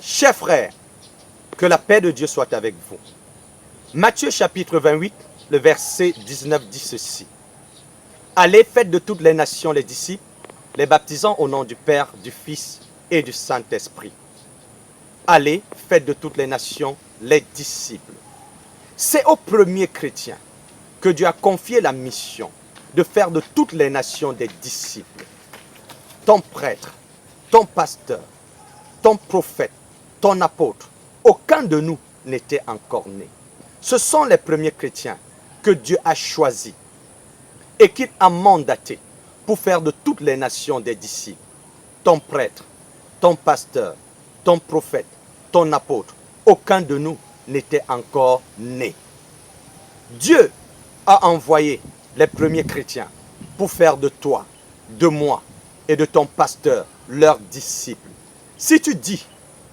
Chers frères, que la paix de Dieu soit avec vous. Matthieu chapitre 28, le verset 19 dit ceci. Allez, faites de toutes les nations les disciples, les baptisant au nom du Père, du Fils et du Saint-Esprit. Allez, faites de toutes les nations les disciples. C'est aux premiers chrétiens que Dieu a confié la mission de faire de toutes les nations des disciples. Ton prêtre, ton pasteur, ton prophète, ton apôtre, aucun de nous n'était encore né. Ce sont les premiers chrétiens que Dieu a choisis et qu'il a mandatés pour faire de toutes les nations des disciples. Ton prêtre, ton pasteur, ton prophète, ton apôtre, aucun de nous n'était encore né. Dieu a envoyé les premiers chrétiens pour faire de toi, de moi et de ton pasteur leurs disciples. Si tu dis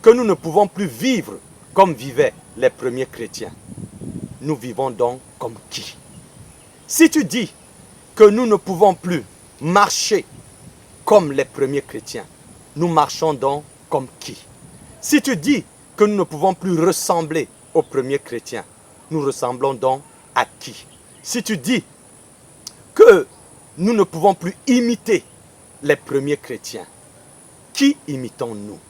que nous ne pouvons plus vivre comme vivaient les premiers chrétiens, nous vivons donc comme qui? Si tu dis que nous ne pouvons plus marcher comme les premiers chrétiens, nous marchons donc comme qui? Si tu dis que nous ne pouvons plus ressembler aux premiers chrétiens, nous ressemblons donc à qui? Si tu dis que nous ne pouvons plus imiter les premiers chrétiens, qui imitons-nous?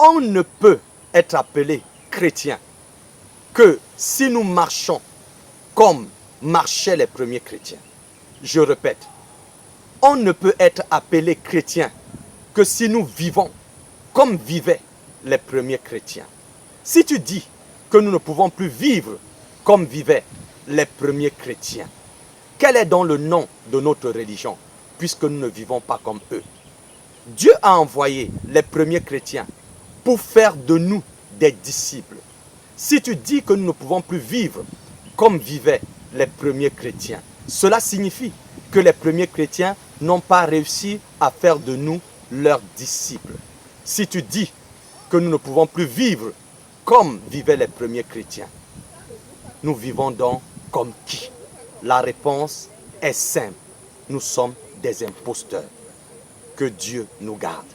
On ne peut être appelé chrétien que si nous marchons comme marchaient les premiers chrétiens. Je répète, on ne peut être appelé chrétien que si nous vivons comme vivaient les premiers chrétiens. Si tu dis que nous ne pouvons plus vivre comme vivaient les premiers chrétiens, quel est donc le nom de notre religion, puisque nous ne vivons pas comme eux? Dieu a envoyé les premiers chrétiens pour faire de nous des disciples. Si tu dis que nous ne pouvons plus vivre comme vivaient les premiers chrétiens, cela signifie que les premiers chrétiens n'ont pas réussi à faire de nous leurs disciples. Si tu dis que nous ne pouvons plus vivre comme vivaient les premiers chrétiens, nous vivons donc comme qui? La réponse est simple. Nous sommes des imposteurs. Que Dieu nous garde.